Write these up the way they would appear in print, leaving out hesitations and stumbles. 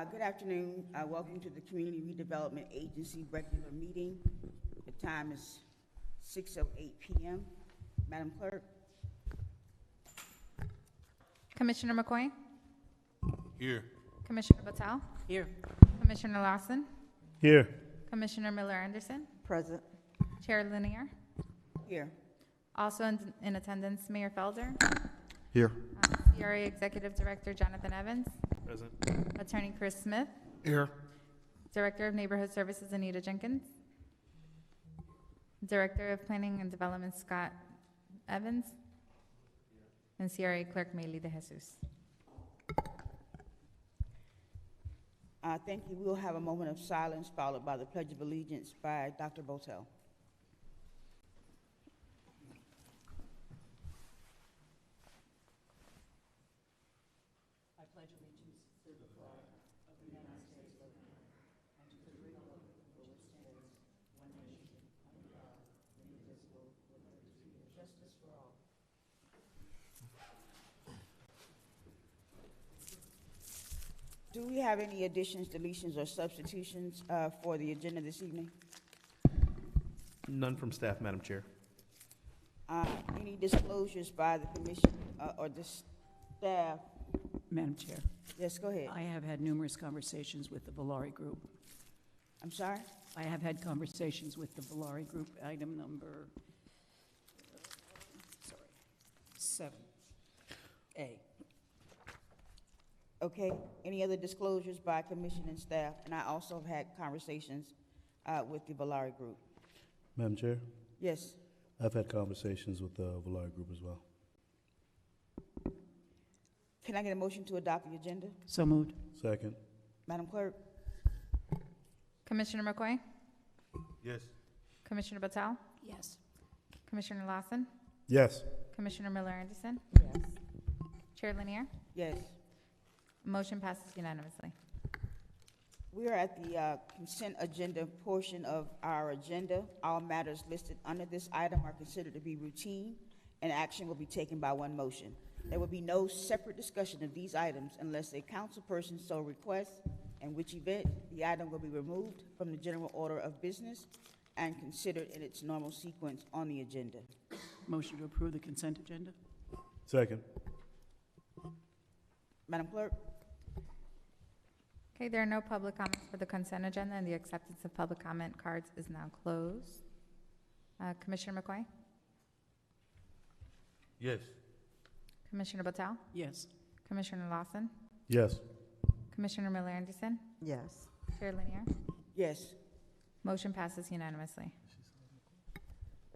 Good afternoon. Welcome to the Community Redevelopment Agency regular meeting. The time is 6:08 p.m. Madam Clerk. Commissioner McCoy? Here. Commissioner Battelle? Here. Commissioner Lawson? Here. Commissioner Miller-Anderson? Present. Chair Lanier? Here. Also in attendance, Mayor Felder? Here. CRA Executive Director Jonathan Evans? Present. Attorney Chris Smith? Here. Director of Neighborhood Services Anita Jenkins? Director of Planning and Development Scott Evans? And CRA Clerk Maylee De Jesus. Thank you. We'll have a moment of silence followed by the Pledge of Allegiance by Dr. Botel. I pledge allegiance to the flag of the United States of America and to the republic for which stands one nation, under God, indivisible, with liberty and justice for all. Do we have any additions, deletions, or substitutions for the agenda this evening? None from staff, Madam Chair. Any disclosures by the commission or the staff? Madam Chair, Yes, go ahead. I have had numerous conversations with the Valari Group. I'm sorry? I have had conversations with the Valari Group, item number, 7A. Okay. Any other disclosures by commission and staff? And I also have had conversations with the Valari Group. Madam Chair, Yes. I've had conversations with the Valari Group as well. Can I get a motion to adopt the agenda? So moved. Second. Madam Clerk? Commissioner McCoy? Yes. Commissioner Battelle? Yes. Commissioner Lawson? Yes. Commissioner Miller-Anderson? Yes. Chair Lanier? Yes. Motion passes unanimously. We are at the consent agenda portion of our agenda. All matters listed under this item are considered to be routine, and action will be taken by one motion. There will be no separate discussion of these items unless a council person so requests, in which event the item will be removed from the general order of business and considered in its normal sequence on the agenda. Motion to approve the consent agenda? Second. Madam Clerk? Okay, there are no public comments for the consent agenda, and the acceptance of public comment cards is now closed. Commissioner McCoy? Yes. Commissioner Battelle? Yes. Commissioner Lawson? Yes. Commissioner Miller-Anderson? Yes. Chair Lanier? Yes. Motion passes unanimously.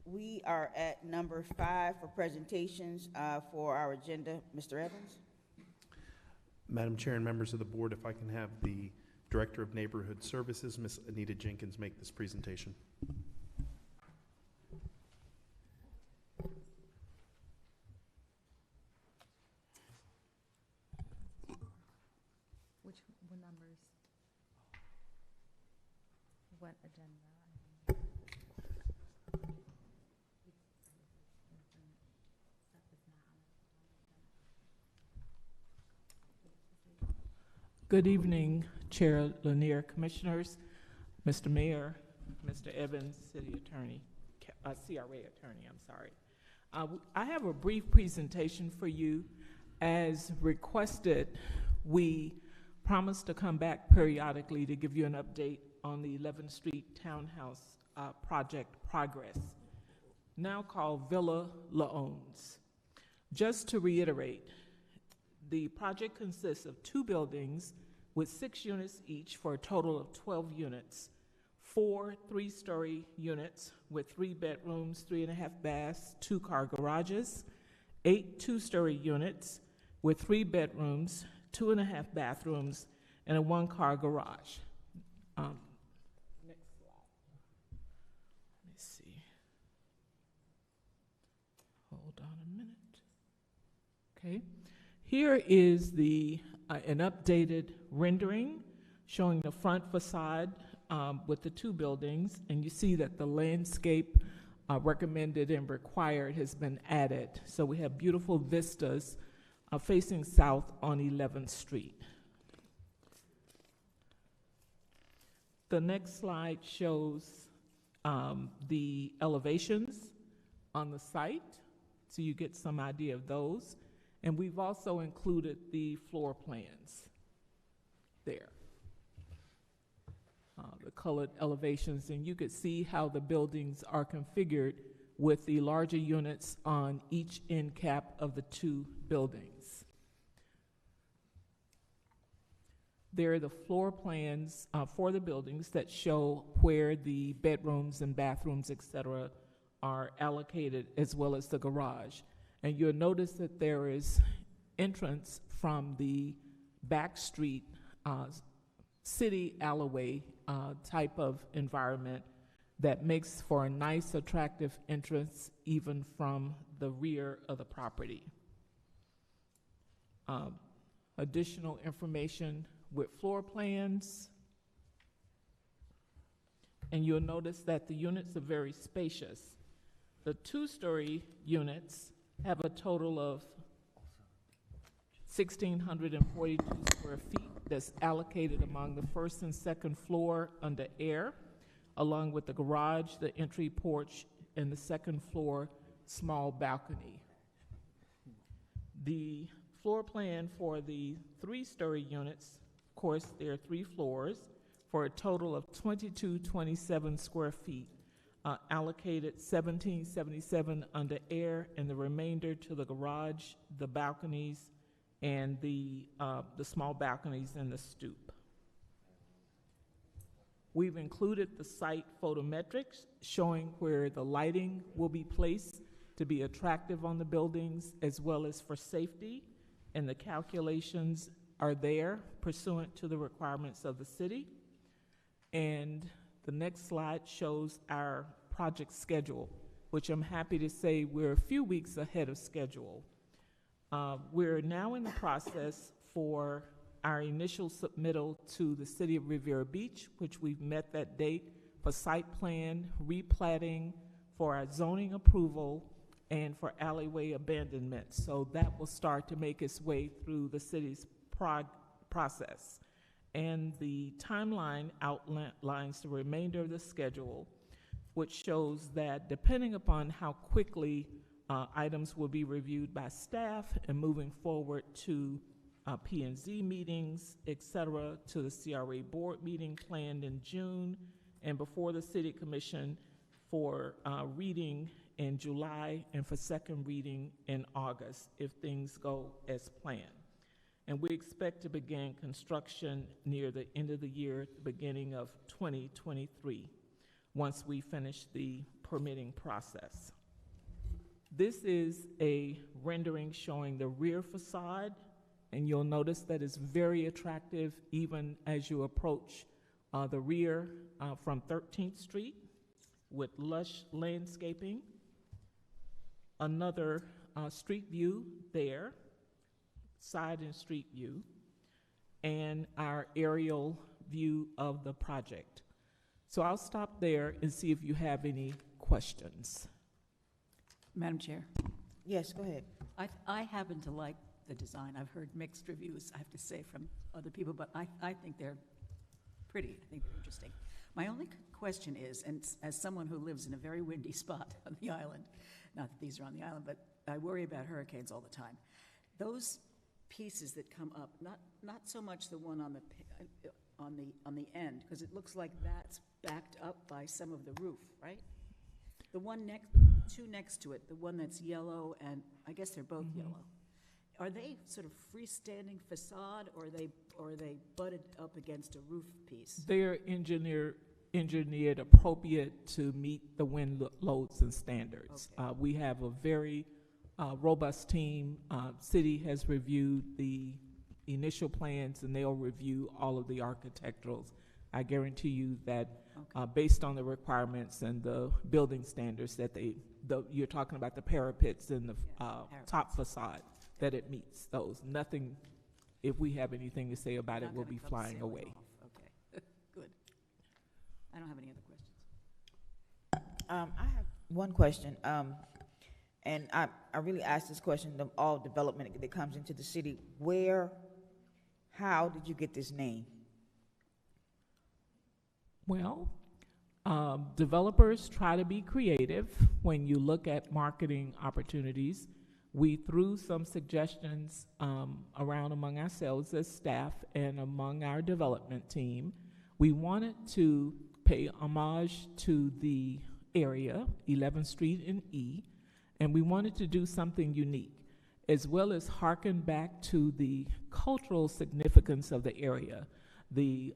We are at number 5 for presentations for our agenda. Mr. Evans? Madam Chair and members of the board, if I can have the Director of Neighborhood Services, Ms. Anita Jenkins, make this presentation. What numbers? What agenda? Good evening, Chair Lanier, Commissioners, Mr. Mayor, Mr. Evans, City Attorney, CRA Attorney, I'm sorry. I have a brief presentation for you. As requested, we promised to come back periodically to give you an update on the 11th Street Townhouse project progress, now called Villa Laones. Just to reiterate, the project consists of 2 buildings with 6 units each for a total of 12 units, 4 3-story units with 3 bedrooms, 3.5 baths, 2 car garages, 8 2-story units with 3 bedrooms, 2.5 bathrooms, and a 1-car garage. Next slide. Let me see. Hold on a minute. Okay. Here is an updated rendering showing the front facade with the 2 buildings, and you see that the landscape recommended and required has been added. So we have beautiful vistas facing south on 11th Street. The next slide shows the elevations on the site, so you get some idea of those. And we've also included the floor plans there. The colored elevations, and you could see how the buildings are configured with the larger units on each end cap of the two buildings. There are the floor plans for the buildings that show where the bedrooms and bathrooms, et cetera, are allocated, as well as the garage. And you'll notice that there is entrance from the back street, city alleyway type of environment that makes for a nice, attractive entrance even from the rear of the property. Additional information with floor plans. And you'll notice that the units are very spacious. The two-story units have a total of 1,642 square feet that's allocated among the first and second floor under air, along with the garage, the entry porch, and the second floor small balcony. The floor plan for the three-story units, of course, there are 3 floors, for a total of 2,227 square feet, allocated 1,777 under air, and the remainder to the garage, the balconies, and the small balconies and the stoop. We've included the site photometrics showing where the lighting will be placed to be attractive on the buildings as well as for safety, and the calculations are there pursuant to the requirements of the city. And the next slide shows our project schedule, which I'm happy to say we're a few weeks ahead of schedule. We're now in the process for our initial submittal to the City of Riviera Beach, which we've met that date, for site plan, replatting, for our zoning approval, and for alleyway abandonment. So that will start to make its way through the city's process. And the timeline outlines the remainder of the schedule, which shows that depending upon how quickly items will be reviewed by staff and moving forward to P&Z meetings, et cetera, to the CRA board meeting planned in June, and before the City Commission for reading in July and for second reading in August, if things go as planned. And we expect to begin construction near the end of the year, the beginning of 2023, once we finish the permitting process. This is a rendering showing the rear facade, and you'll notice that it's very attractive even as you approach the rear from 13th Street with lush landscaping. Another street view there, side and street view, and our aerial view of the project. So I'll stop there and see if you have any questions. Madam Chair, Yes, go ahead. I happen to like the design. I've heard mixed reviews, I have to say, from other people, but I think they're pretty. I think they're interesting. My only question is, and as someone who lives in a very windy spot on the island, not that these are on the island, but I worry about hurricanes all the time. Those pieces that come up, not so much the one on the end, because it looks like that's backed up by some of the roof, right? The one two next to it, the one that's yellow, and I guess they're both yellow. Are they sort of freestanding facade, or are they butted up against a roof piece? They're engineered appropriate to meet the wind loads and standards. Okay. We have a very robust team. City has reviewed the initial plans, and they'll review all of the architecturals. I guarantee you that based on the requirements and the building standards that you're talking about the parapets and the top facade, that it meets those. Nothing, if we have anything to say about it, will be flying away. Okay, good. I don't have any other questions. I have one question, and I really asked this question of all development that comes into the city. How did you get this name? Well, developers try to be creative when you look at marketing opportunities. We threw some suggestions around among ourselves as staff and among our development team. We wanted to pay homage to the area, 11th Street and E, and we wanted to do something unique, as well as hearken back to the cultural significance of the area. The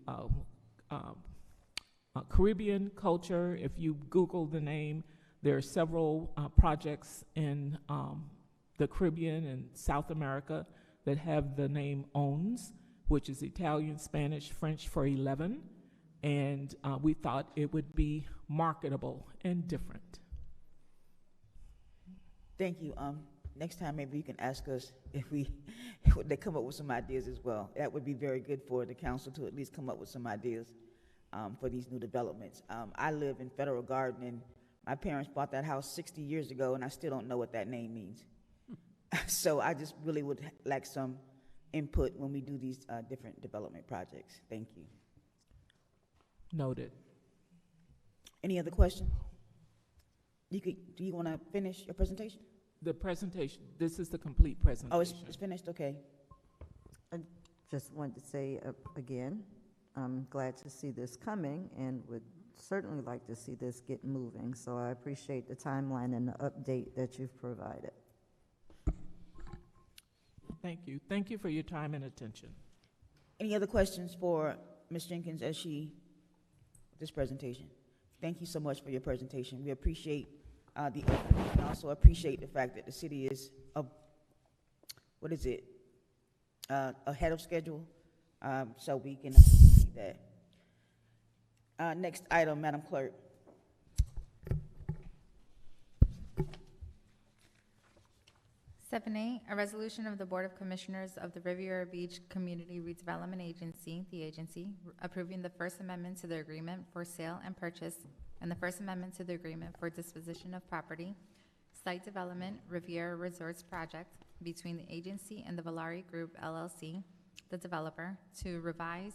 Caribbean culture, if you Google the name, there are several projects in the Caribbean and South America that have the name ONS, which is Italian, Spanish, French for 11, and we thought it would be marketable and different. Thank you. Next time, maybe you can ask us if they come up with some ideas as well. That would be very good for the council to at least come up with some ideas for these new developments. I live in Federal Garden, and my parents bought that house 60 years ago, and I still don't know what that name means. So I just really would like some input when we do these different development projects. Thank you. Noted. Any other questions? Do you want to finish your presentation? The presentation, this is the complete presentation. Oh, it's finished? Okay. I just wanted to say again, I'm glad to see this coming and would certainly like to see this get moving. So I appreciate the timeline and the update that you've provided. Thank you. Thank you for your time and attention. Any other questions for Ms. Jenkins as this presentation? Thank you so much for your presentation. We appreciate the effort, and also appreciate the fact that the city is, ahead of schedule, so we can see that. Next item, Madam Clerk. Seven A, a resolution of the Board of Commissioners of the Riviera Beach Community Redevelopment Agency, the agency, approving the First Amendment to the Agreement for Sale and Purchase and the First Amendment to the Agreement for Disposition of Property, Site Development Riviera Resorts Project between the agency and the Valari Group LLC, the developer, to revise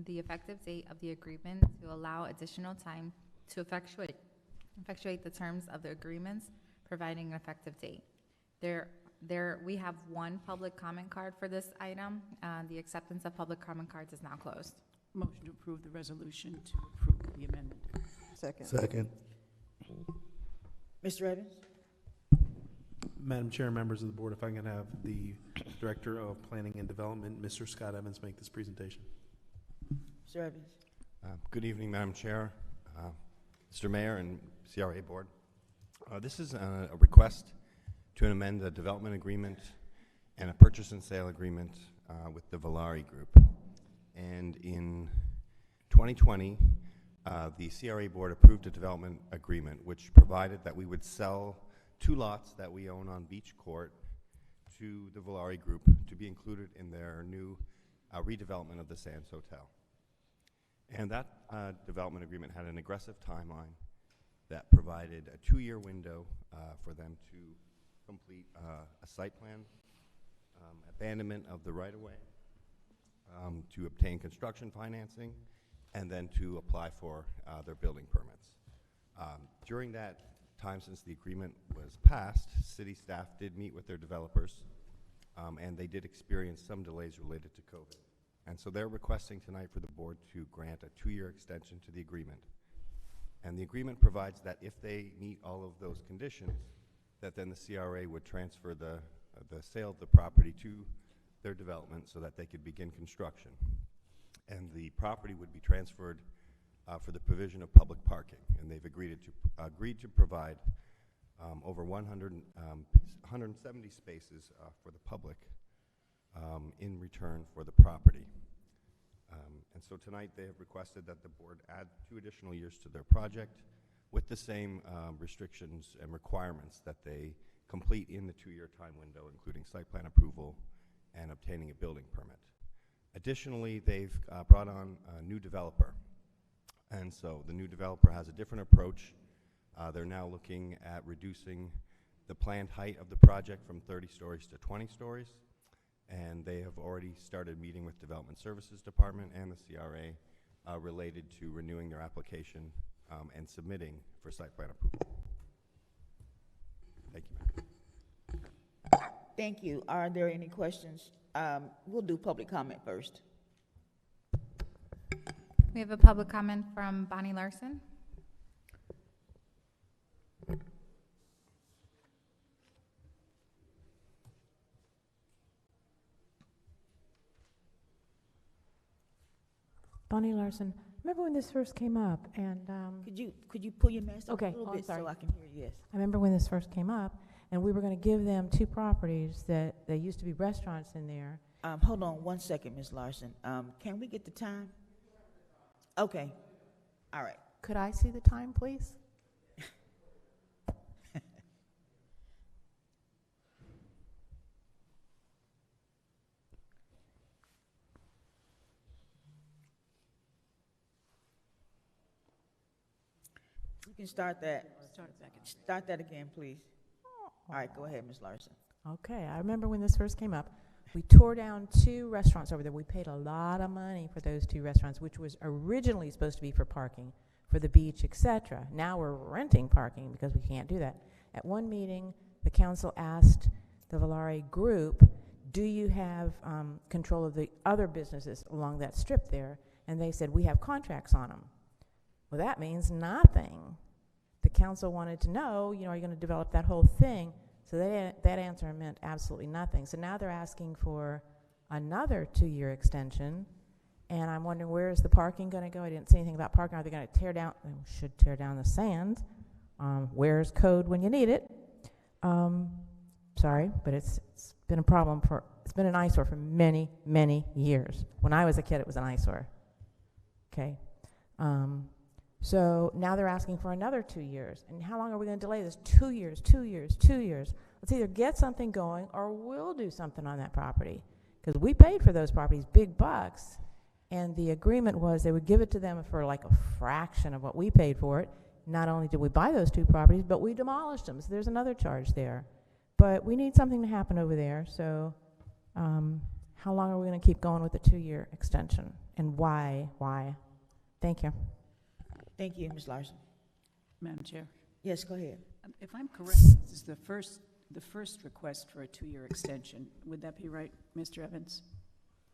the effective date of the agreement to allow additional time to effectuate the terms of the agreements, providing an effective date. We have one public comment card for this item. The acceptance of public comment cards is now closed. Motion to approve the resolution to approve the amendment. Second. Mr. Evans? Madam Chair, members of the board, if I can have the Director of Planning and Development, Mr. Scott Evans, make this presentation. Mr. Evans? Good evening, Madam Chair, Mr. Mayor, and CRA Board. This is a request to amend the development agreement and a purchase and sale agreement with the Valari Group. And in 2020, the CRA Board approved a development agreement which provided that we would sell 2 lots that we own on Beach Court to the Valari Group to be included in their new redevelopment of the Sands Hotel. And that development agreement had an aggressive timeline that provided a 2-year window for them to complete a site plan, abandonment of the right-of-way, to obtain construction financing, and then to apply for their building permits. During that time since the agreement was passed, city staff did meet with their developers, and they did experience some delays related to COVID. And so they're requesting tonight for the board to grant a 2-year extension to the agreement. And the agreement provides that if they meet all of those conditions, that then the CRA would transfer the sale of the property to their development so that they could begin construction. And the property would be transferred for the provision of public parking. And they've agreed to provide over 170 spaces for the public in return for the property. And so tonight they have requested that the board add 2 additional years to their project with the same restrictions and requirements that they complete in the 2-year time window, including site plan approval and obtaining a building permit. Additionally, they've brought on a new developer. And so the new developer has a different approach. They're now looking at reducing the planned height of the project from 30 stories to 20 stories. And they have already started meeting with Development Services Department and the CRA related to renewing their application and submitting for site plan approval. Thank you, ma'am. Thank you. Are there any questions? We'll do public comment first. We have a public comment from Bonnie Larson. Bonnie Larson. Remember when this first came up, and Could you pull your mask up Okay. a little Oh, I'm bit sorry. so I can hear you? Yes. I remember when this first came up, and we were going to give them 2 properties that there used to be restaurants in there. Hold on one second, Ms. Larson. Can we get the time? Okay. All right. Could I see the time, please? You can start that. Start it back at Start that again, please. All right, go ahead, Ms. Larson. Okay, I remember when this first came up. We tore down 2 restaurants over there. We paid a lot of money for those 2 restaurants, which was originally supposed to be for parking, for the beach, etc. Now we're renting parking because we can't do that. At one meeting, the council asked the Valari group, do you have control of the other businesses along that strip there? And they said, we have contracts on them. Well, that means nothing. The council wanted to know, are you going to develop that whole thing? So that answer meant absolutely nothing. So now they're asking for another 2-year extension, and I'm wondering, where is the parking going to go? I didn't see anything about parking. Are they going to tear down? They should tear down the sand. Where's code when you need it? Sorry, but it's been a problem it's been an eyesore for many, many years. When I was a kid, it was an eyesore. Okay. So now they're asking for another 2 years. And how long are we going to delay this? 2 years, 2 years, 2 years. Let's either get something going or we'll do something on that property. Because we paid for those properties big bucks. And the agreement was they would give it to them for like a fraction of what we paid for it. Not only did we buy those 2 properties, but we demolished them. So there's another charge there. But we need something to happen over there. So how long are we going to keep going with the 2-year extension? And why? Why? Thank you. Thank you, Ms. Larson. Madam Chair, Yes, go ahead. if I'm correct, this is the first request for a 2-year extension. Would that be right, Mr. Evans?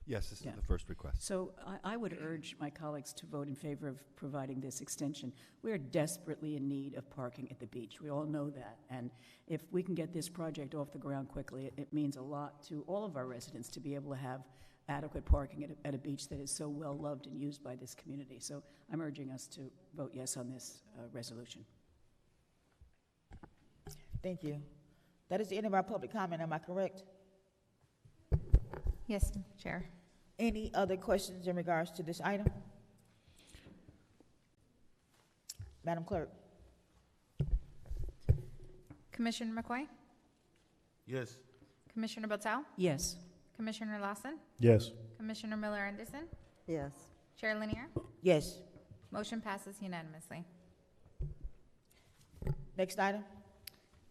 Yes, this is Yeah. the first request. So I would urge my colleagues to vote in favor of providing this extension. We are desperately in need of parking at the beach. We all know that. And if we can get this project off the ground quickly, it means a lot to all of our residents to be able to have adequate parking at a beach that is so well loved and used by this community. So I'm urging us to vote yes on this resolution. Thank you. That is the end of our public comment. Am I correct? Yes, Chair. Any other questions in regards to this item? Madam Clerk? Commissioner McCoy? Yes. Commissioner Botel? Yes. Commissioner Lawson? Yes. Commissioner Miller-Anderson? Yes. Chair Lanier? Yes. Motion passes unanimously. Next item?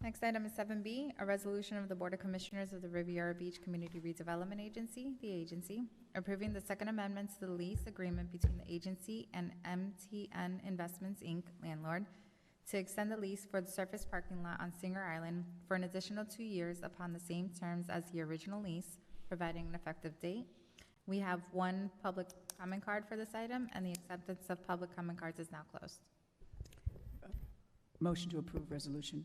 Next item is 7B, a resolution of the Board of Commissioners of the Riviera Beach Community Redevelopment Agency, the agency, approving the Second Amendment to the lease agreement between the agency and MTN Investments, Inc., landlord, to extend the lease for the surface parking lot on Singer Island for an additional 2 years upon the same terms as the original lease, providing an effective date. We have 1 public comment card for this item, and the acceptance of public comment cards is now closed. Motion to approve resolution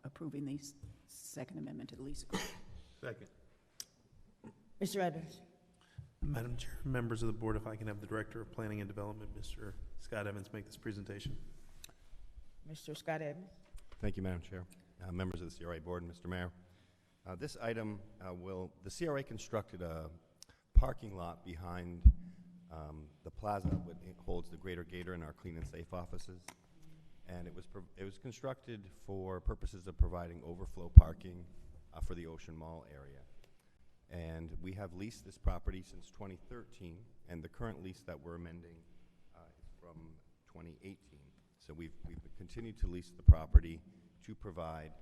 approving the Second Amendment to the lease agreement. Second. Mr. Evans? Madam Chair, members of the board, if I can have the Director of Planning and Development, Mr. Scott Evans, make this presentation. Mr. Scott Evans? Thank you, Madam Chair. Members of the CRA Board, Mr. Mayor. This item the CRA constructed a parking lot behind the plaza that holds the Greater Gator and our Clean and Safe offices. And it was constructed for purposes of providing overflow parking for the Ocean Mall area. And we have leased this property since 2013, and the current lease that we're amending is from 2018. So we've continued to lease the property to provide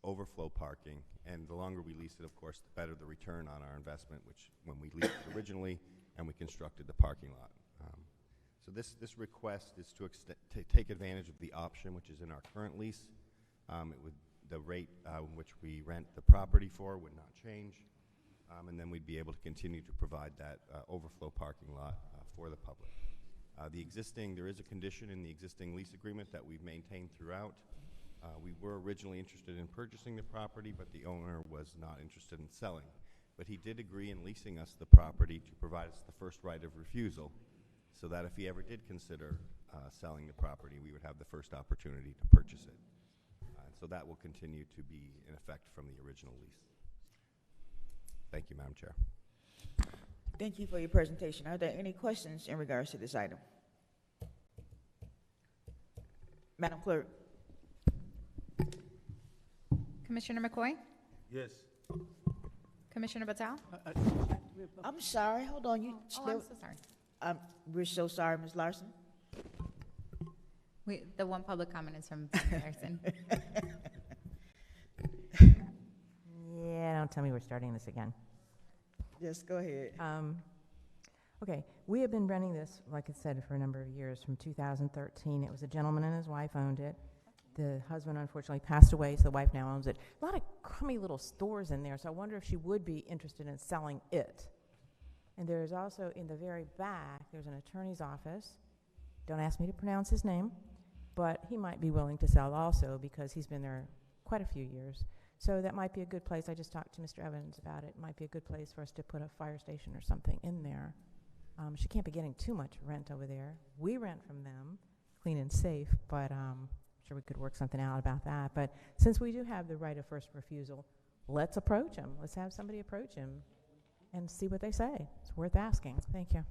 overflow parking, and the longer we lease it, of course, the better the return on our investment, which when we leased it originally and we constructed the parking lot. So this request is to take advantage of the option which is in our current lease. The rate in which we rent the property for would not change, and then we'd be able to continue to provide that overflow parking lot for the public. There is a condition in the existing lease agreement that we've maintained throughout. We were originally interested in purchasing the property, but the owner was not interested in selling. But he did agree in leasing us the property to provide us the first right of refusal, so that if he ever did consider selling the property, we would have the first opportunity to purchase it. So that will continue to be in effect from the original lease. Thank you, Madam Chair. Thank you for your presentation. Are there any questions in regards to this item? Madam Clerk? Commissioner McCoy? Yes. Commissioner Batal? I'm sorry, hold on. You Oh, I'm so sorry. We're so sorry, Ms. Larson. The one public comment is from Larson. Yeah, don't tell me we're starting this again. Yes, go ahead. Okay, we have been renting this, like I said, for a number of years, from 2013. It was a gentleman and his wife owned it. The husband unfortunately passed away, so the wife now owns it. A lot of crummy little stores in there, so I wonder if she would be interested in selling it. And there's also, in the very back, there's an attorney's office. Don't ask me to pronounce his name, but he might be willing to sell also because he's been there quite a few years. So that might be a good place. I just talked to Mr. Evans about it. It might be a good place for us to put a fire station or something in there. She can't be getting too much rent over there. We rent from them, clean and safe, but I'm sure we could work something out about that. But since we do have the right of first refusal, let's approach him. Let's have somebody approach him and see what they say. It's worth asking. Thank you.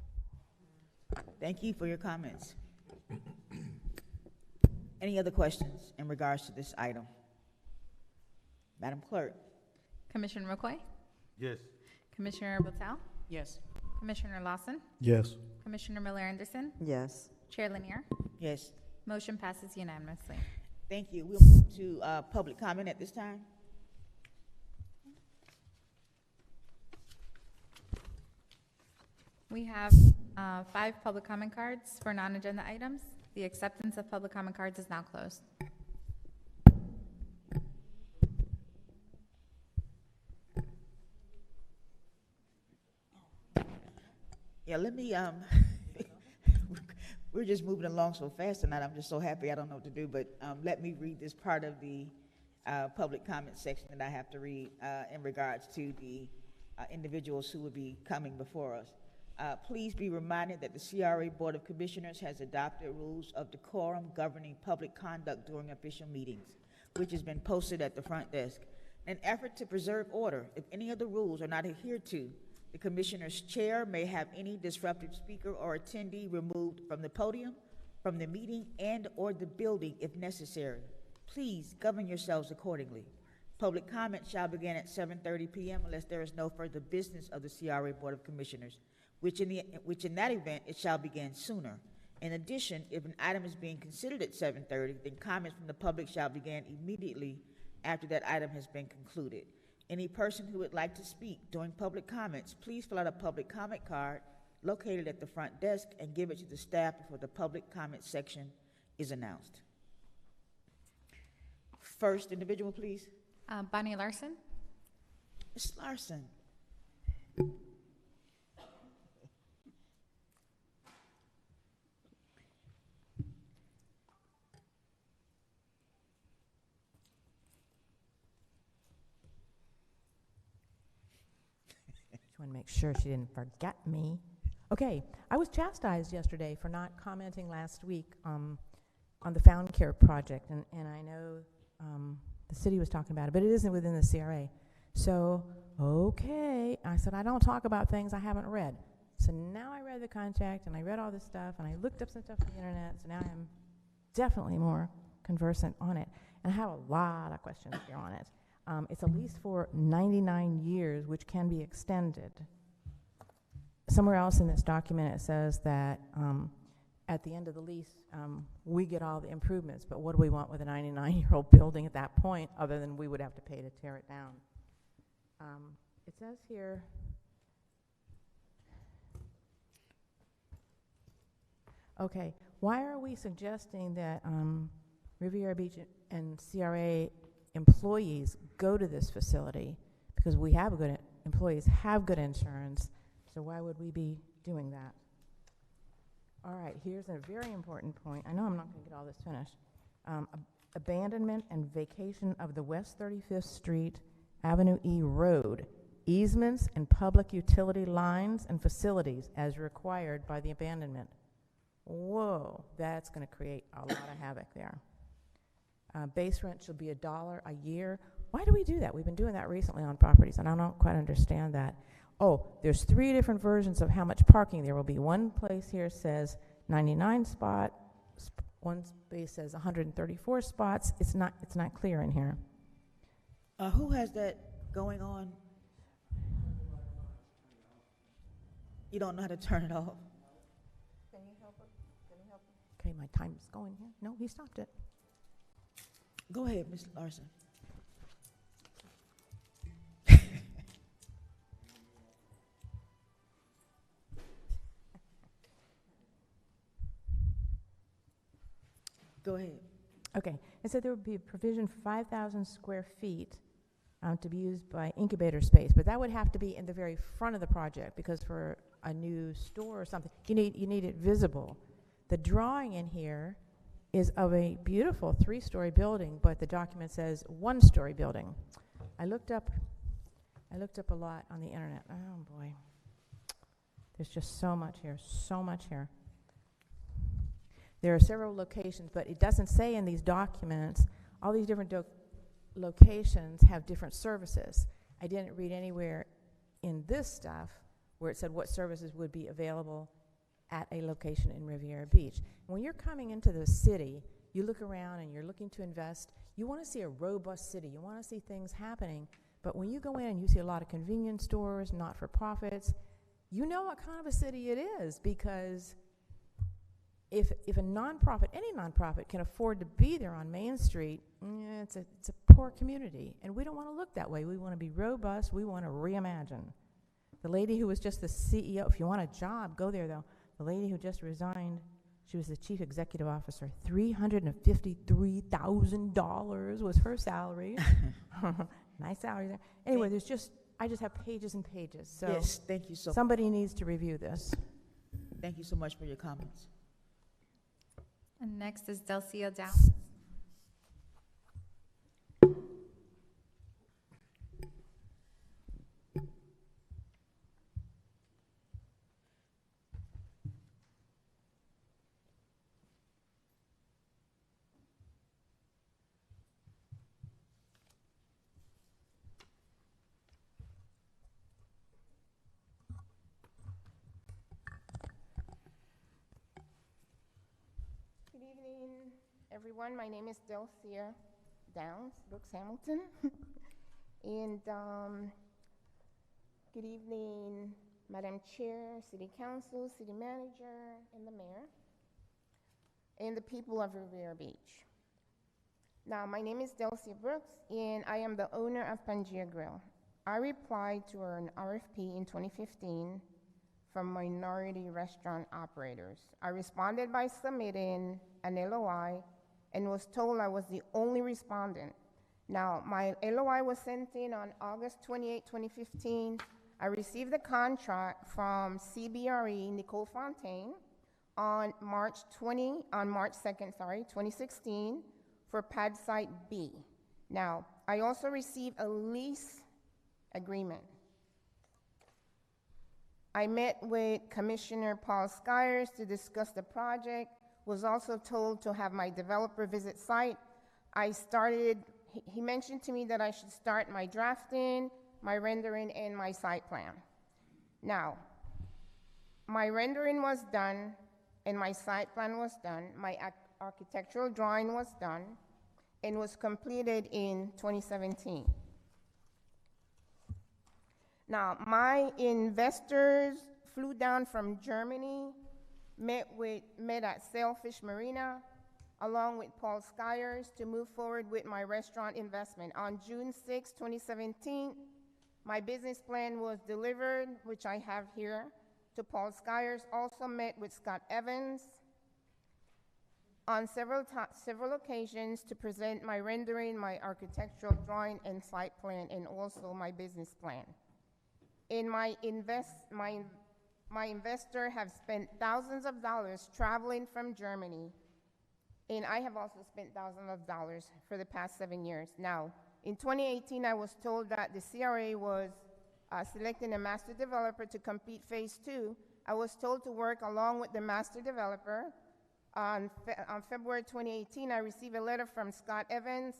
Thank you for your comments. Any other questions in regards to this item? Madam Clerk? Commissioner McCoy? Yes. Commissioner Batal? Yes. Commissioner Lawson? Yes. Commissioner Miller Anderson? Yes. Chair Lanier? Yes. Motion passes unanimously. Thank you. We'll move to public comment at this time. We have 5 public comment cards for non-agenda items. The acceptance of public comment cards is now closed. Yeah, let me, we're just moving along so fast tonight. I'm just so happy I don't know what to do, but let me read this part of the public comment section that I have to read in regards to the individuals who will be coming before us. Please be reminded that the CRA Board of Commissioners has adopted rules of decorum governing public conduct during official meetings, which has been posted at the front desk. In an effort to preserve order, if any of the rules are not adhered to, the Commissioner's chair may have any disruptive speaker or attendee removed from the podium, from the meeting, and or the building if necessary. Please govern yourselves accordingly. Public comment shall begin at 7:30 p.m. unless there is no further business of the CRA Board of Commissioners, which in that event, it shall begin sooner. In addition, if an item is being considered at 7:30, then comments from the public shall begin immediately after that item has been concluded. Any person who would like to speak during public comments, please fill out a public comment card located at the front desk and give it to the staff before the public comment section is announced. First individual, please. Bonnie Larson? Ms. Larson. Just want to make sure she didn't forget me. Okay, I was chastised yesterday for not commenting last week on the Found Care project, and I know the city was talking about it, but it isn't within the CRA. So, okay, I said I don't talk about things I haven't read. So now I read the contract, and I read all this stuff, and I looked up some stuff on the internet, so now I'm definitely more conversant on it. And I have a lot of questions here on it. It's a lease for 99 years, which can be extended. Somewhere else in this document it says that at the end of the lease, we get all the improvements, but what do we want with a 99-year-old building at that point, other than we would have to pay to tear it down? It says here, Okay, why are we suggesting that Riviera Beach and CRA employees go to this facility? Because we have good, employees have good insurance, so why would we be doing that? All right, here's a very important point. I know I'm not going to get all this finished. Abandonment and vacation of the West 35th Street Avenue E Road, easements and public utility lines and facilities as required by the abandonment. Whoa, that's going to create a lot of havoc there. Base rent should be $1 a year. Why do we do that? We've been doing that recently on properties, and I don't quite understand that. Oh, there's 3 different versions of how much parking there will be. One place here says 99 spot, one space says 134 spots. It's not clear in here. Who has that going on? You don't know how to turn it off? Can you help her? Okay, my time is going here. No, he stopped it. Go ahead, Ms. Larson. Go ahead. Okay, it said there would be a provision for 5,000 square feet to be used by incubator space, but that would have to be in the very front of the project, because for a new store or something, you need it visible. The drawing in here is of a beautiful 3-story building, but the document says 1-story building. I looked up a lot on the internet. Oh boy, there's just so much here, so much here. There are several locations, but it doesn't say in these documents, all these different locations have different services. I didn't read anywhere in this stuff where it said what services would be available at a location in Riviera Beach. When you're coming into the city, you look around and you're looking to invest, you want to see a robust city, you want to see things happening, but when you go in and you see a lot of convenience stores, not-for-profits, you know what kind of a city it is, because if a nonprofit, any nonprofit, can afford to be there on Main Street, it's a poor community, and we don't want to look that way. We want to be robust. We want to reimagine. The lady who was just the CEO, if you want a job, go there, though. The lady who just resigned, she was the chief executive officer. $353,000 was her salary. Nice salary there. Anyway, I just have pages and pages. So Yes, thank you so much. somebody needs to review this. Thank you so much for your comments. And next is Delcia Downs. Good evening, everyone. My name is Delcia Downs, Brooks Hamilton. And good evening, Madam Chair, City Council, City Manager, and the Mayor, and the people of Riviera Beach. Now, my name is Delcia Brooks, and I am the owner of Pangea Grill. I replied to an RFP in 2015 from minority restaurant operators. I responded by submitting an LOI and was told I was the only respondent. Now, my LOI was sent in on August 28, 2015. I received the contract from CBRE, Nicole Fontaine, on March 2nd, 2016, for pad site B. Now, I also received a lease agreement. I met with Commissioner Paul Skyers to discuss the project, was also told to have my developer visit site. He mentioned to me that I should start my drafting, my rendering, and my site plan. Now, my rendering was done, and my site plan was done, my architectural drawing was done, and was completed in 2017. Now, my investors flew down from Germany, met at Sailfish Marina, along with Paul Skyers, to move forward with my restaurant investment. On June 6, 2017, my business plan was delivered, which I have here, to Paul Skyers. Also met with Scott Evans, on several occasions to present my rendering, my architectural drawing and site plan, and also my business plan. In my investor have spent thousands of dollars traveling from Germany, and I have also spent thousands of dollars for the past 7 years. Now, in 2018, I was told that the CRA was selecting a master developer to complete phase 2. I was told to work along with the master developer. On February 2018, I received a letter from Scott Evans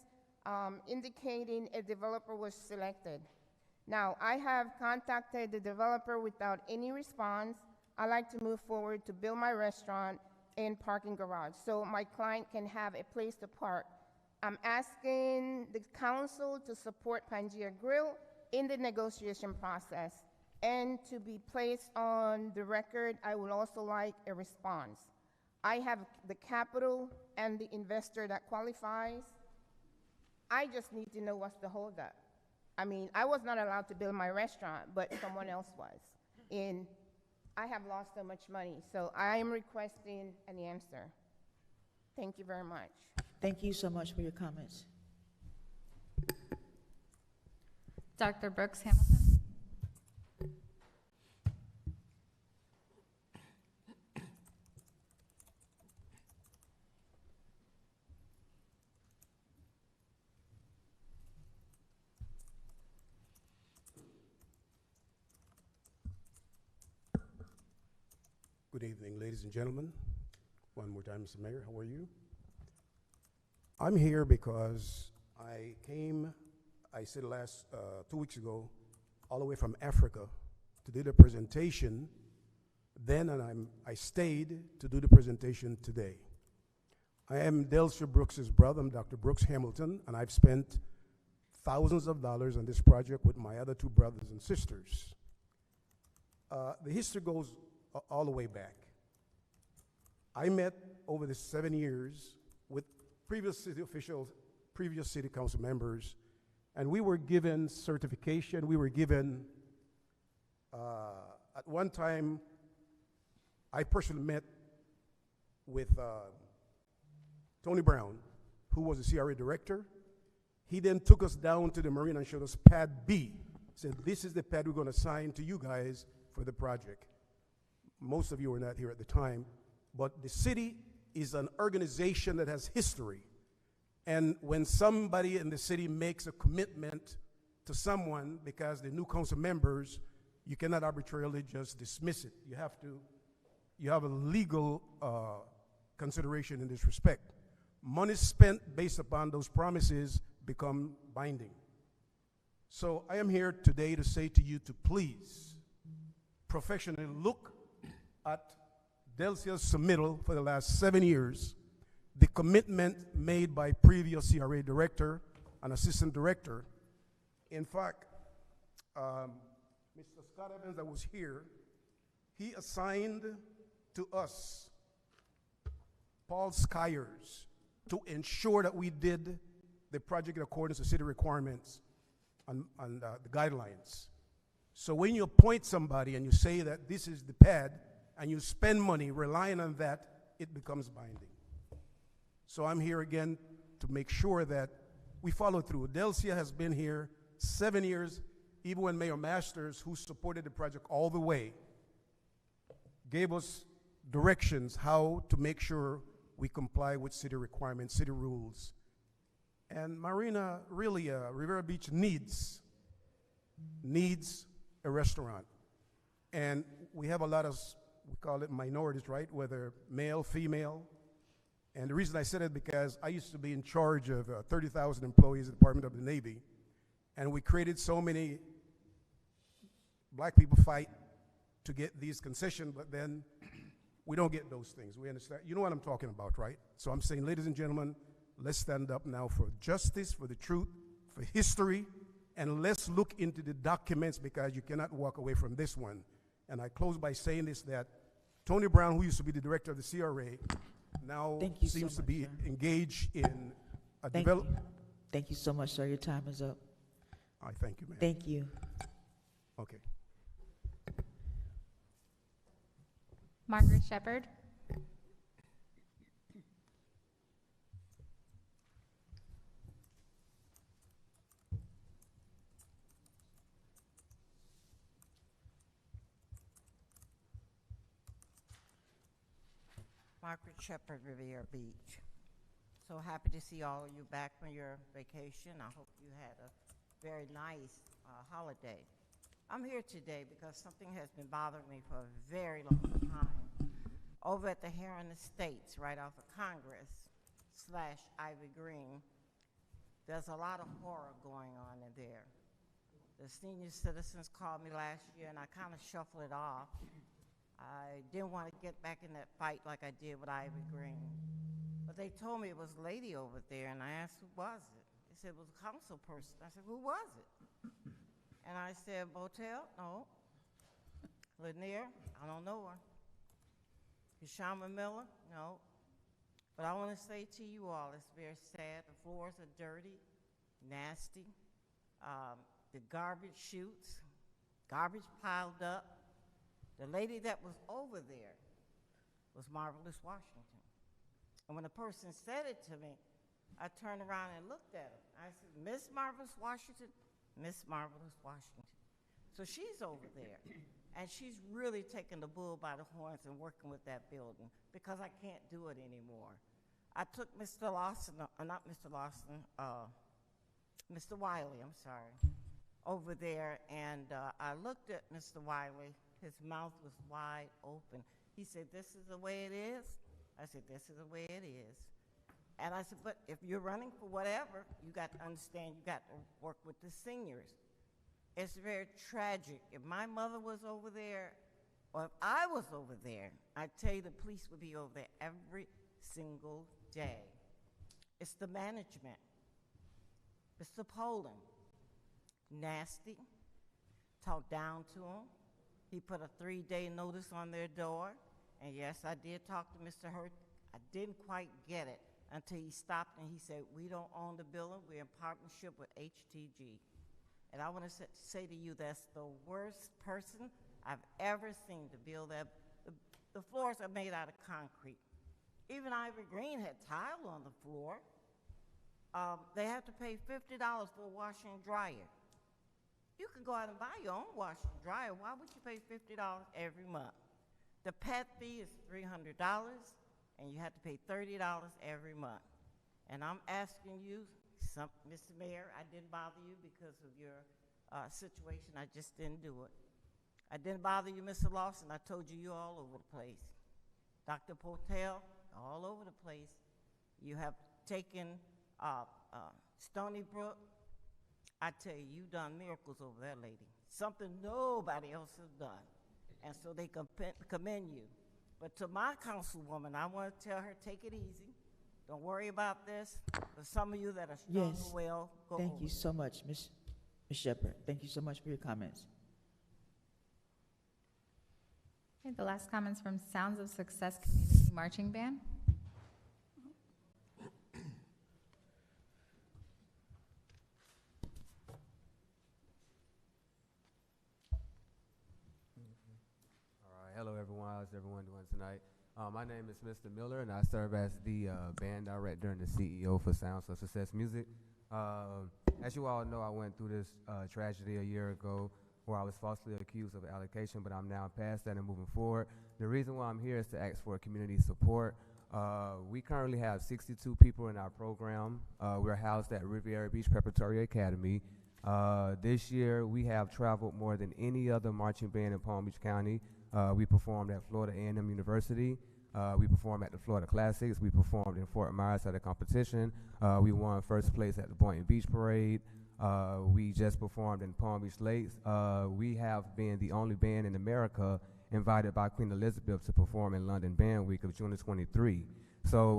indicating a developer was selected. Now, I have contacted the developer without any response. I like to move forward to build my restaurant and parking garage so my client can have a place to park. I'm asking the council to support Pangea Grill in the negotiation process. And to be placed on the record, I would also like a response. I have the capital and the investor that qualifies. I just need to know what's the holdup. I mean, I was not allowed to build my restaurant, but someone else was. And I have lost so much money, so I am requesting an answer. Thank you very much. Thank you so much for your comments. Dr. Brooks Hamilton. Good evening, ladies and gentlemen. One more time, Mr. Mayor, how are you? I'm here because I said 2 weeks ago, all the way from Africa to do the presentation then, and I stayed to do the presentation today. I am Delcia Brooks's brother. I'm Dr. Brooks Hamilton, and I've spent thousands of dollars on this project with my other 2 brothers and sisters. The history goes all the way back. I met over the 7 years with previous city officials, previous city council members, and we were given certification. We were given, at one time, I personally met with Tony Brown, who was the CRA director. He then took us down to the marina and showed us pad B. Said, this is the pad we're going to assign to you guys for the project. Most of you were not here at the time, but the city is an organization that has history. And when somebody in the city makes a commitment to someone because they're new council members, you cannot arbitrarily just dismiss it. You have a legal consideration in this respect. Money spent based upon those promises become binding. So I am here today to say to you to please professionally look at Delcia's submittal for the last 7 years, the commitment made by previous CRA director and assistant director. In fact, Mr. Scott Evans that was here, he assigned to us Paul Skyers to ensure that we did the project in accordance with city requirements and the guidelines. So when you appoint somebody and you say that this is the pad and you spend money relying on that, it becomes binding. So I'm here again to make sure that we follow through. Delcia has been here 7 years, even when Mayor Masters, who supported the project all the way, gave us directions how to make sure we comply with city requirements, city rules. And Marina, really, Riviera Beach needs a restaurant. And we have a lot of, we call it minorities, right? Whether male, female. And the reason I said it because I used to be in charge of 30,000 employees in the Department of the Navy. And we created so many black people fight to get these concessions, but then we don't get those things. We understand. You know what I'm talking about, right? So I'm saying, ladies and gentlemen, let's stand up now for justice, for the truth, for history, and let's look into the documents because you cannot walk away from this one. And I close by saying this, that Tony Brown, who used to be the director of the CRA, now seems to be engaged in a development. Thank you so much, sir. Your time is up. I thank you, ma'am. Thank you. Okay. Margaret Shepard. Margaret Shepherd, Riviera Beach. So happy to see all of you back from your vacation. I hope you had a very nice holiday. I'm here today because something has been bothering me for a very long time. Over at the Heron Estates, right off of Congress / Ivy Green, there's a lot of horror going on in there. The senior citizens called me last year, and I kind of shuffled it off. I didn't want to get back in that fight like I did with Ivy Green. But they told me it was a lady over there, and I asked, who was it? They said it was a council person. I said, who was it? And I said, Botel? No. Lanier? I don't know her. Kashama Miller? No. But I want to say to you all, it's very sad. The floors are dirty, nasty. The garbage chutes, garbage piled up. The lady that was over there was Marvelous Washington. And when the person said it to me, I turned around and looked at her. I said, Miss Marvelous Washington? Miss Marvelous Washington. So she's over there. And she's really taking the bull by the horns and working with that building because I can't do it anymore. I took Mr. Lawson, not Mr. Lawson, Mr. Wiley, I'm sorry, over there, and I looked at Mr. Wiley. His mouth was wide open. He said, this is the way it is? I said, this is the way it is. And I said, but if you're running for whatever, you got to understand you got to work with the seniors. It's very tragic. If my mother was over there, or if I was over there, I tell you the police would be over there every single day. It's the management. Mr. Poland, nasty, talk down to him. He put a 3-day notice on their door. And yes, I did talk to Mr. Hurt. I didn't quite get it until he stopped and he said, we don't own the building. We're in partnership with HTG. And I want to say to you, that's the worst person I've ever seen to build that. The floors are made out of concrete. Even Ivy Green had tile on the floor. They have to pay $50 for a washer and dryer. You can go out and buy your own washer and dryer. Why would you pay $50 every month? The pet fee is $300, and you have to pay $30 every month. And I'm asking you, Mr. Mayor, I didn't bother you because of your situation. I just didn't do it. I didn't bother you, Mr. Lawson. I told you you're all over the place. Dr. Potel, all over the place. You have taken Stony Brook. I tell you, you've done miracles over there, lady. Something nobody else has done. And so they commend you. But to my councilwoman, I want to tell her, take it easy. Don't worry about this. For some of you that are strong and well, go Thank over you it. so much, Ms. Shepherd. Thank you so much for your comments. Okay, the last comments from Sounds of Success Community Marching Band. Hello, everyone. How's everyone doing tonight? My name is Mr. Miller, and I serve as the band director and the CEO for Sounds of Success Music. As you all know, I went through this tragedy a year ago where I was falsely accused of allocation, but I'm now past that and moving forward. The reason why I'm here is to ask for community support. We currently have 62 people in our program. We're housed at Riviera Beach Preparatory Academy. This year, we have traveled more than any other marching band in Palm Beach County. We performed at Florida A&M University. We performed at the Florida Classics. We performed in Fort Myers at a competition. We won first place at the Boynton Beach Parade. We just performed in Palm Beach Lakes. We have been the only band in America invited by Queen Elizabeth to perform in London Band Week of June 23. So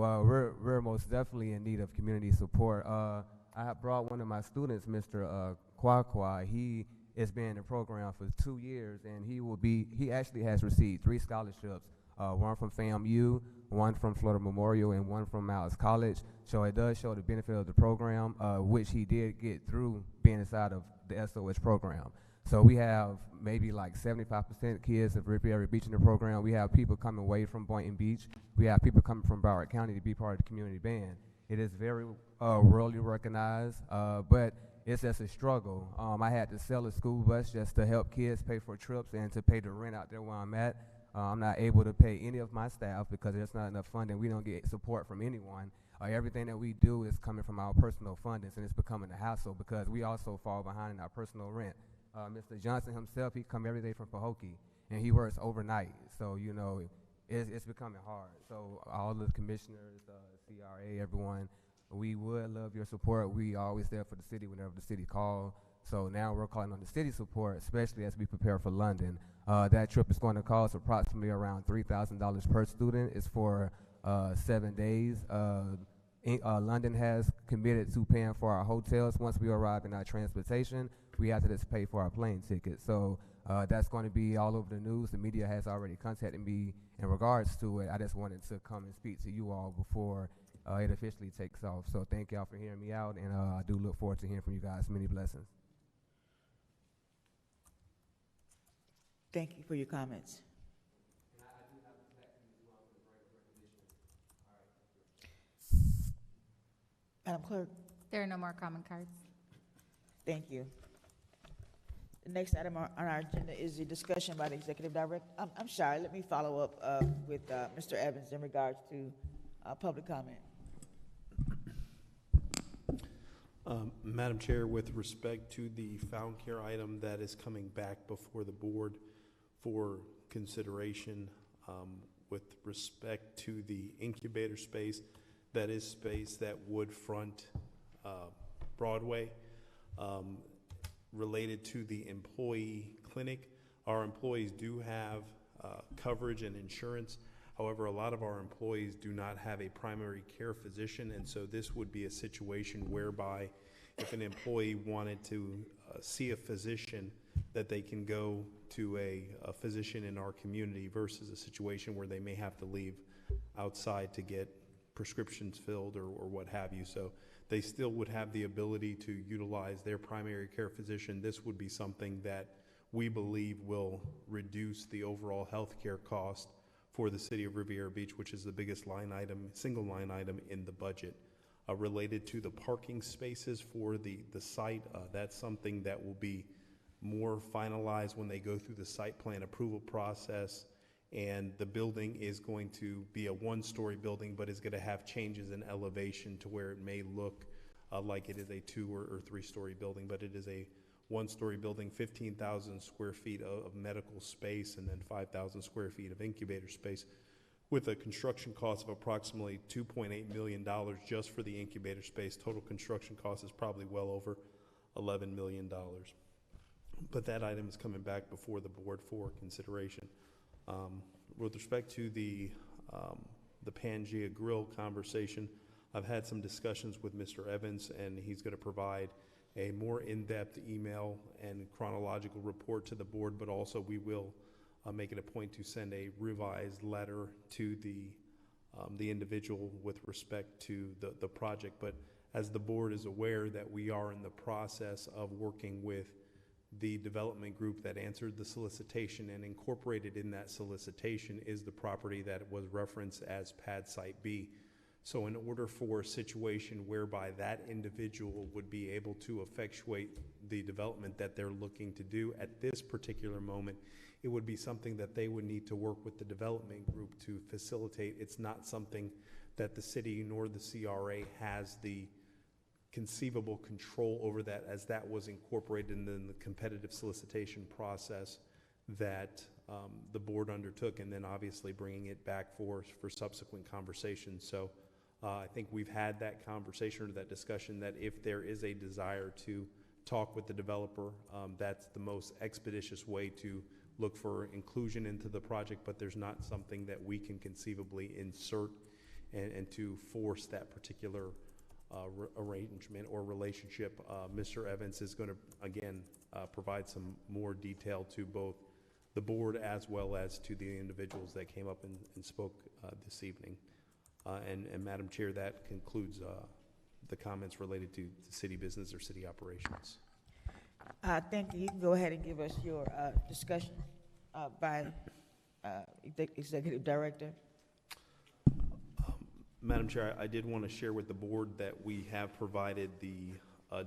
we're most definitely in need of community support. I have brought one of my students, Mr. Kwakwa. He has been in the program for 2 years, and he actually has received 3 scholarships, one from FAMU, one from Florida Memorial, and one from Miles College. So it does show the benefit of the program, which he did get through being inside of the SOS program. So we have maybe like 75% kids of Riviera Beach in the program. We have people coming away from Boynton Beach. We have people coming from Broward County to be part of the community band. It is very worldly recognized, but it's just a struggle. I had to sell a school bus just to help kids pay for trips and to pay the rent out there where I'm at. I'm not able to pay any of my staff because there's not enough funding. We don't get support from anyone. Everything that we do is coming from our personal fundings, and it's becoming a hassle because we also fall behind in our personal rent. Mr. Johnson himself, he come every day from Pahokee, and he works overnight. So, you know, it's becoming hard. So all the commissioners, CRA, everyone, we would love your support. We always there for the city whenever the city calls. So now we're calling on the city support, especially as we prepare for London. That trip is going to cost approximately around $3,000 per student. It's for 7 days. London has committed to paying for our hotels once we arrive in our transportation. We have to just pay for our plane ticket. So that's going to be all over the news. The media has already contacted me in regards to it. I just wanted to come and speak to you all before it officially takes off. So thank y'all for hearing me out, and I do look forward to hearing from you guys. Many blessings. Thank you for your comments. Madam Clerk, There are no more comment cards. thank you. The next item on our agenda is the discussion by the Executive Director. I'm sorry, let me follow up with Mr. Evans in regards to public comment. Madam Chair, with respect to the found care item that is coming back before the board for consideration, with respect to the incubator space, that is space that would front Broadway. Related to the employee clinic, our employees do have coverage and insurance. However, a lot of our employees do not have a primary care physician, and so this would be a situation whereby if an employee wanted to see a physician, that they can go to a physician in our community versus a situation where they may have to leave outside to get prescriptions filled or what have you. So they still would have the ability to utilize their primary care physician. This would be something that we believe will reduce the overall health care cost for the city of Riviera Beach, which is the biggest line item, single line item in the budget. Related to the parking spaces for the site, that's something that will be more finalized when they go through the site plan approval process. And the building is going to be a one-story building, but is going to have changes in elevation to where it may look like it is a 2 or 3-story building, but it is a one-story building, 15,000 square feet of medical space, and then 5,000 square feet of incubator space, with a construction cost of approximately $2.8 million just for the incubator space. Total construction cost is probably well over $11 million. But that item is coming back before the board for consideration. With respect to the Pangea Grill conversation, I've had some discussions with Mr. Evans, and he's going to provide a more in-depth email and chronological report to the board, but also we will make it a point to send a revised letter to the individual with respect to the project. But as the board is aware that we are in the process of working with the development group that answered the solicitation, and incorporated in that solicitation is the property that was referenced as Pad Site B. So in order for a situation whereby that individual would be able to effectuate the development that they're looking to do at this particular moment, it would be something that they would need to work with the development group to facilitate. It's not something that the city nor the CRA has the conceivable control over, that as that was incorporated in the competitive solicitation process that the board undertook, and then obviously bringing it back for subsequent conversations. So I think we've had that conversation or that discussion that if there is a desire to talk with the developer, that's the most expeditious way to look for inclusion into the project, but there's not something that we can conceivably insert and to force that particular arrangement or relationship. Mr. Evans is going to, again, provide some more detail to both the board as well as to the individuals that came up and spoke this evening. And Madam Chair, that concludes the comments related to city business or city operations. Thank you. You can go ahead and give us your discussion by Executive Director. Madam Chair, I did want to share with the board that we have provided the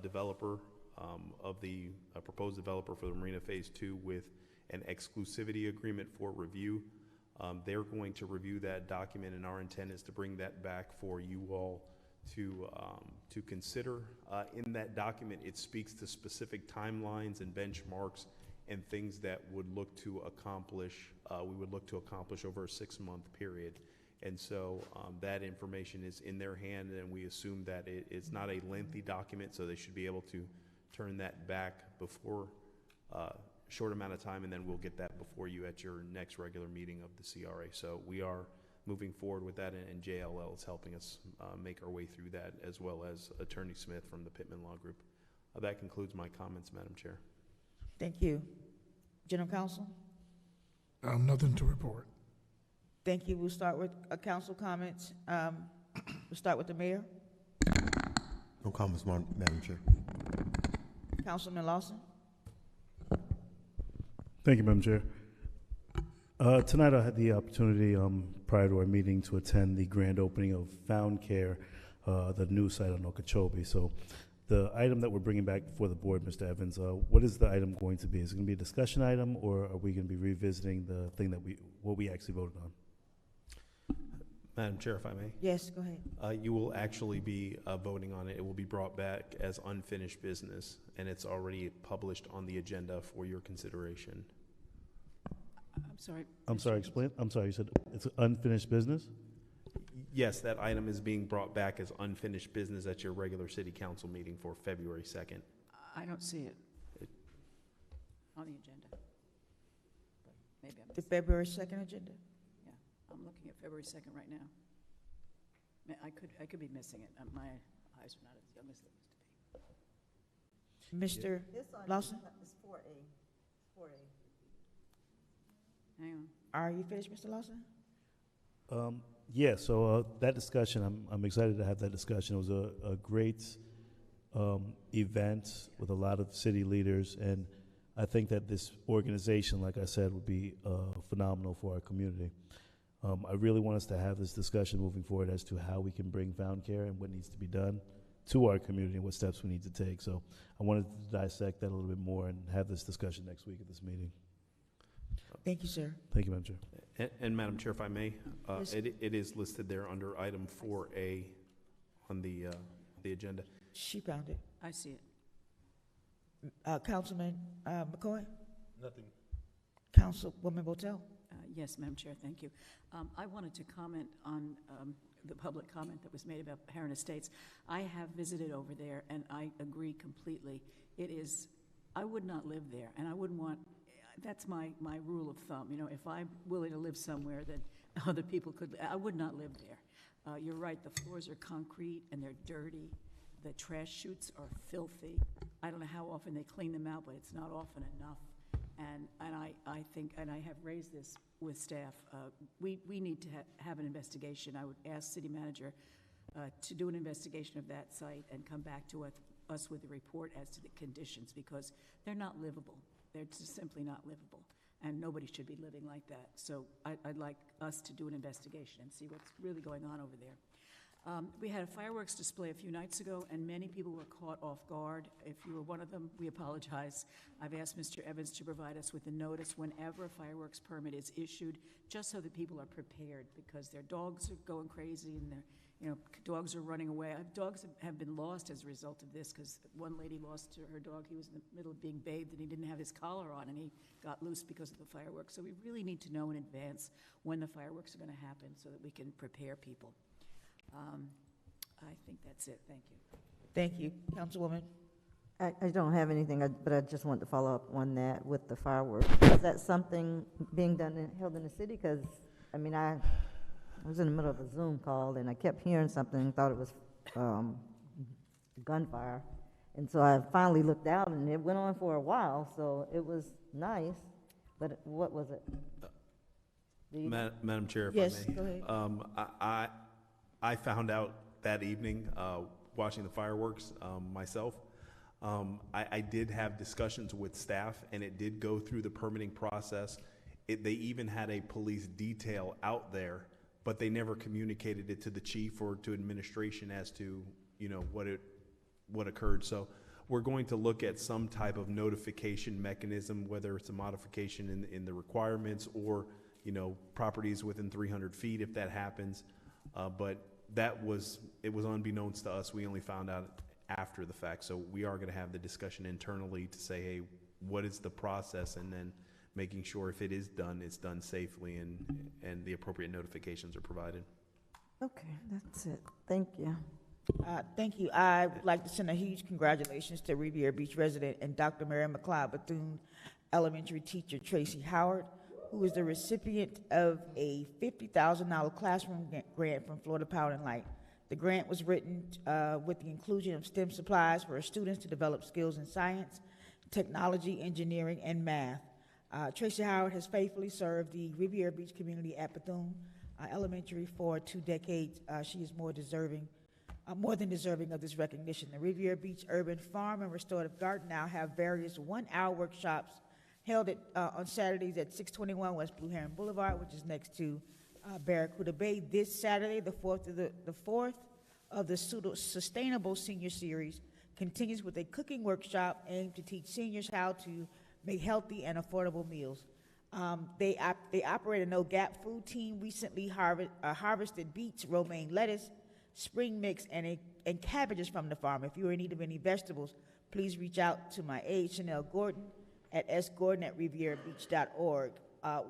developer of the proposed developer for the Marina Phase 2 with an exclusivity agreement for review. They're going to review that document, and our intent is to bring that back for you all to consider. In that document, it speaks to specific timelines and benchmarks and things that would look to accomplish, we would look to accomplish over a 6-month period. And so that information is in their hand, and we assume that it's not a lengthy document, so they should be able to turn that back before a short amount of time, and then we'll get that before you at your next regular meeting of the CRA. So we are moving forward with that, and JLL is helping us make our way through that, as well as Attorney Smith from the Pittman Law Group. That concludes my comments, Madam Chair. Thank you. General Counsel? Nothing to report. Thank you. We'll start with council comments. We'll start with the mayor. No comments, Madam Chair. Councilman Lawson? Thank you, Madam Chair. Tonight I had the opportunity, prior to our meeting, to attend the grand opening of Found Care, the new site on Okeechobee. So the item that we're bringing back before the board, Mr. Evans, what is the item going to be? Is it going to be a discussion item, or are we going to be revisiting the thing that what we actually voted on? Madam Chair, if I may. Yes, go ahead. You will actually be voting on it. It will be brought back as unfinished business, and it's already published on the agenda for your consideration. I'm sorry. I'm sorry, explain. I'm sorry, you said it's unfinished business? Yes, that item is being brought back as unfinished business at your regular city council meeting for February 2nd. I don't see it on the agenda. But maybe I'm The February 2nd agenda? Yeah, I'm looking at February 2nd right now. I could be missing it. My eyes are not as young as they used to be. Mr. Lawson? It's 4A. 4A. Hang on. Are you finished, Mr. Lawson? Yeah, so that discussion, I'm excited to have that discussion. It was a great event with a lot of city leaders, and I think that this organization, like I said, would be phenomenal for our community. I really want us to have this discussion moving forward as to how we can bring Found Care and what needs to be done to our community and what steps we need to take. So I wanted to dissect that a little bit more and have this discussion next week at this meeting. Thank you, sir. Thank you, Madam Chair. And Madam Chair, if I may, Yes. it is listed there under item 4A on the agenda. She found it. I see it. Councilman McCoy? Nothing. Councilwoman Botel? Yes, Madam Chair, thank you. I wanted to comment on the public comment that was made about Heron Estates. I have visited over there, and I agree completely. It is, I would not live there, and I wouldn't want, that's my rule of thumb. You know, if I'm willing to live somewhere that other people could, I would not live there. You're right, the floors are concrete and they're dirty. The trash chutes are filthy. I don't know how often they clean them out, but it's not often enough. And I think, and I have raised this with staff, we need to have an investigation. I would ask City Manager to do an investigation of that site and come back to us with a report as to the conditions, because they're not livable. They're just simply not livable, and nobody should be living like that. So I'd like us to do an investigation and see what's really going on over there. We had a fireworks display a few nights ago, and many people were caught off guard. If you were one of them, we apologize. I've asked Mr. Evans to provide us with a notice whenever a fireworks permit is issued, just so that people are prepared, because their dogs are going crazy and dogs are running away. Dogs have been lost as a result of this, because one lady lost her dog. He was in the middle of being bathed, and he didn't have his collar on, and he got loose because of the fireworks. So we really need to know in advance when the fireworks are going to happen so that we can prepare people. I think that's it. Thank you. Thank you. Councilwoman? I don't have anything, but I just want to follow up on that with the fireworks. Is that something being done held in the city? Because, I mean, I was in the middle of a Zoom call, and I kept hearing something and thought it was gunfire. And so I finally looked out, and it went on for a while, so it was nice. But what was it? Madam Chair, if Yes, I may. go ahead. I found out that evening watching the fireworks myself. I did have discussions with staff, and it did go through the permitting process. They even had a police detail out there, but they never communicated it to the chief or to administration as to what occurred. So we're going to look at some type of notification mechanism, whether it's a modification in the requirements or properties within 300 feet if that happens. But it was unbeknownst to us. We only found out after the fact. So we are going to have the discussion internally to say, hey, what is the process? And then making sure if it is done, it's done safely and the appropriate notifications are provided. Okay, that's it. Thank you. Thank you. I would like to send a huge congratulations to Riviera Beach resident and Dr. Mary McLeod Bethune elementary teacher Tracy Howard, who is the recipient of a $50,000 classroom grant from Florida Power and Light. The grant was written with the inclusion of STEM supplies for students to develop skills in science, technology, engineering, and math. Tracy Howard has faithfully served the Riviera Beach community at Bethune Elementary for 2 decades. She is more than deserving of this recognition. The Riviera Beach Urban Farm and Restorative Garden now have various one-hour workshops held on Saturdays at 621 West Blue Heron Boulevard, which is next to Barracuda Bay. This Saturday, the fourth of the Sustainable Senior Series, continues with a cooking workshop aimed to teach seniors how to make healthy and affordable meals. They operate a no-gap food team, recently harvested beets, romaine lettuce, spring mix, and cabbages from the farm. If you are in need of any vegetables, please reach out to my aide, Chanel Gordon, at sgordon@rivierbeach.org.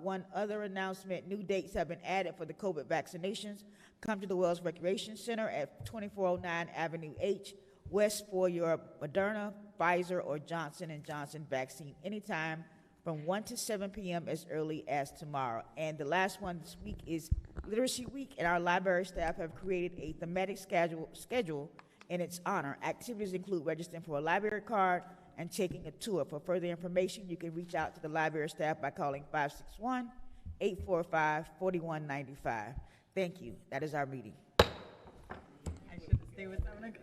One other announcement, new dates have been added for the COVID vaccinations. Come to the Wells Recreation Center at 2409 Avenue H, West for your Moderna, Pfizer, or Johnson & Johnson vaccine anytime from 1 to 7 p.m. as early as tomorrow. And the last one this week is Literacy Week, and our library staff have created a thematic schedule in its honor. Activities include registering for a library card and taking a tour. For further information, you can reach out to the library staff by calling 561-845-4195. Thank you. That is our meeting. I should have stayed with 7 o'clock.